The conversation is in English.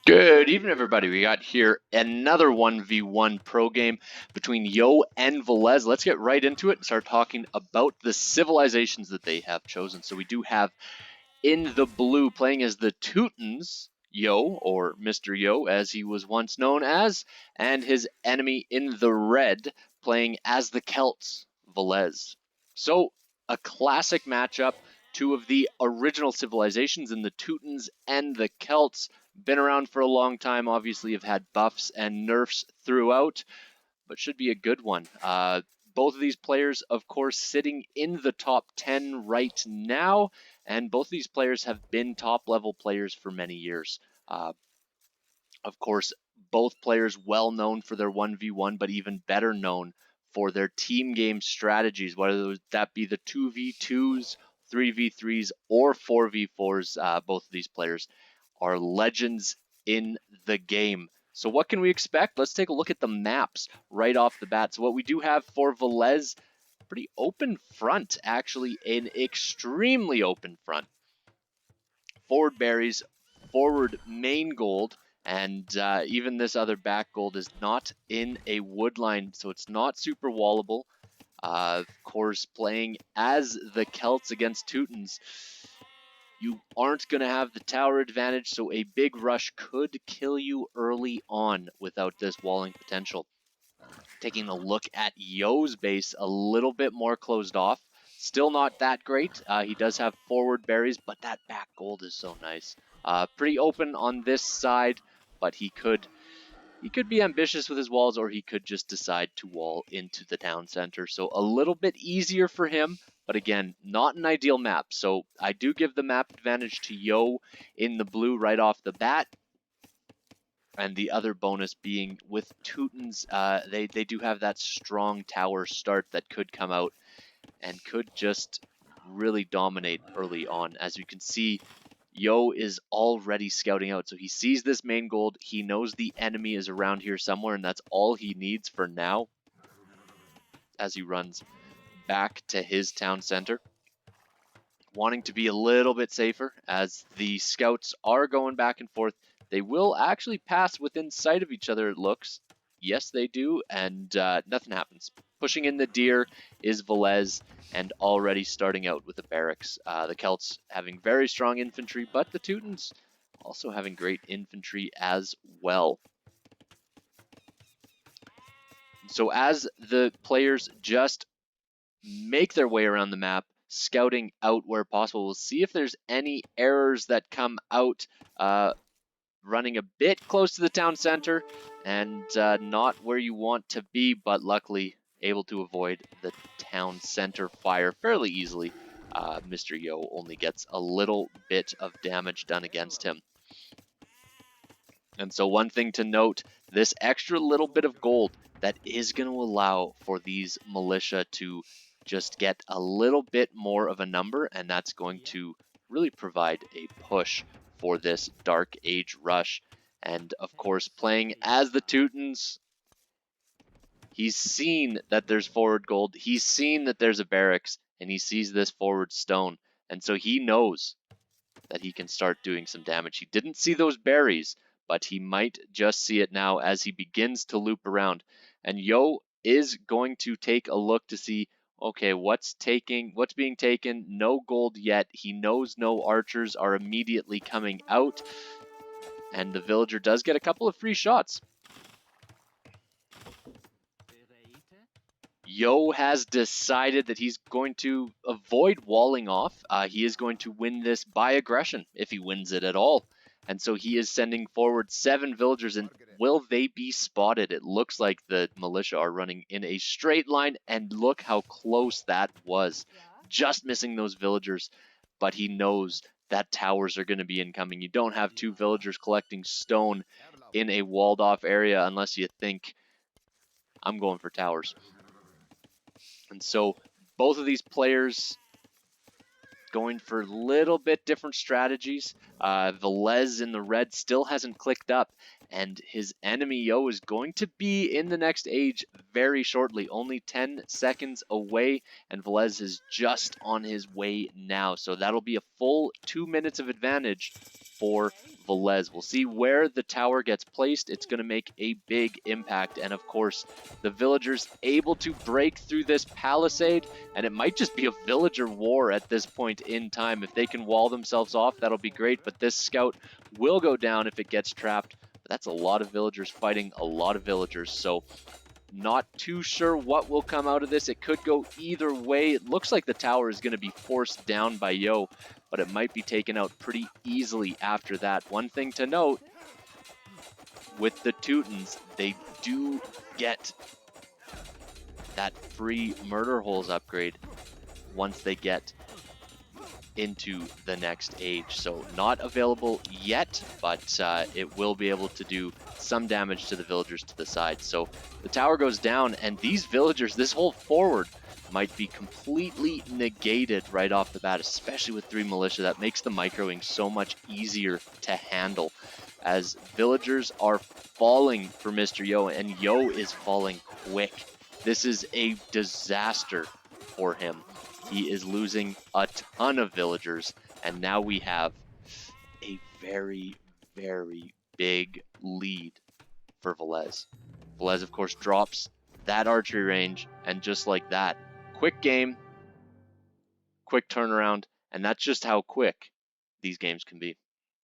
Good evening, everybody. We got here another 1v1 pro game between Yo and Villese. Let's get right into it and start talking about the civilizations that they have chosen. So we do have in the blue playing as the Teutons, Yo, or Mr. Yo, as he was once known as, and his enemy in the red playing as the Celts, Villese. So a classic matchup. Two of the original civilizations in the Teutons and the Celts. Been around for a long time, obviously have had buffs and nerfs throughout, but should be a good one. Both of these players, of course, sitting in the top 10 right now, and both of these players have been top-level players for many years. Of course, both players well known for their 1v1, but even better known for their team game strategies, whether that be the 2v2s, 3v3s, or 4v4s. Both of these players are legends in the game. So what can we expect? Let's take a look at the maps right off the bat. So what we do have for Villese, pretty open front, actually an extremely open front. Forward berries, forward main gold, and even this other back gold is not in a wood line, so it's not super wallable. Of course, playing as the Celts against Teutons, you aren't going to have the tower advantage, so a big rush could kill you early on without this walling potential. Taking a look at Yo's base, a little bit more closed off. Still not that great. He does have forward berries, but that back gold is so nice. Pretty open on this side, but he could be ambitious with his walls, or he could just decide to wall into the town center. So a little bit easier for him, but again, not an ideal map. So I do give the map advantage to Yo in the blue right off the bat. And the other bonus being with Teutons, they do have that strong tower start that could come out and could just really dominate early on. As you can see, Yo is already scouting out, so he sees this main gold. He knows the enemy is around here somewhere, and that's all he needs for now as he runs back to his town center, wanting to be a little bit safer as the scouts are going back and forth. They will actually pass within sight of each other, it looks. Yes, they do, and nothing happens. Pushing in the deer is Villese, and already starting out with the barracks. The Celts having very strong infantry, but the Teutons also having great infantry as well. So as the players just make their way around the map, scouting out where possible, we'll see if there's any errors that come out. Running a bit close to the town center and not where you want to be, but luckily able to avoid the town center fire fairly easily. Mr. Yo only gets a little bit of damage done against him. And so one thing to note, this extra little bit of gold that is going to allow for these militia to just get a little bit more of a number, and that's going to really provide a push for this Dark Age rush. And of course, playing as the Teutons, he's seen that there's forward gold, he's seen that there's a barracks, and he sees this forward stone. And so he knows that he can start doing some damage. He didn't see those berries, but he might just see it now as he begins to loop around. And Yo is going to take a look to see, okay, what's being taken? No gold yet. He knows no archers are immediately coming out, and the villager does get a couple of free shots. Yo has decided that he's going to avoid walling off. He is going to win this by aggression, if he wins it at all. And so he is sending forward 7 villagers, and will they be spotted? It looks like the militia are running in a straight line, and look how close that was. Just missing those villagers, but he knows that towers are going to be incoming. You don't have 2 villagers collecting stone in a walled off area unless you think, I'm going for towers. And so both of these players going for a little bit different strategies. Villese in the red still hasn't clicked up, and his enemy Yo is going to be in the next age very shortly, only 10 seconds away, and Villese is just on his way now. So that'll be a full 2 minutes of advantage for Villese. We'll see where the tower gets placed. It's going to make a big impact, and of course, the villagers able to break through this palisade, and it might just be a villager war at this point in time. If they can wall themselves off, that'll be great, but this scout will go down if it gets trapped. But that's a lot of villagers fighting a lot of villagers, so not too sure what will come out of this. It could go either way. It looks like the tower is going to be forced down by Yo, but it might be taken out pretty easily after that. One thing to note, with the Teutons, they do get that free murder holes upgrade once they get into the next age. So not available yet, but it will be able to do some damage to the villagers to the side. So the tower goes down, and these villagers, this whole forward, might be completely negated right off the bat, especially with 3 militia. That makes the microing so much easier to handle, as villagers are falling for Mr. Yo, and Yo is falling quick. This is a disaster for him. He is losing a ton of villagers, and now we have a very, very big lead for Villese. Villese, of course, drops that archery range, and just like that, quick game, quick turnaround, and that's just how quick these games can be.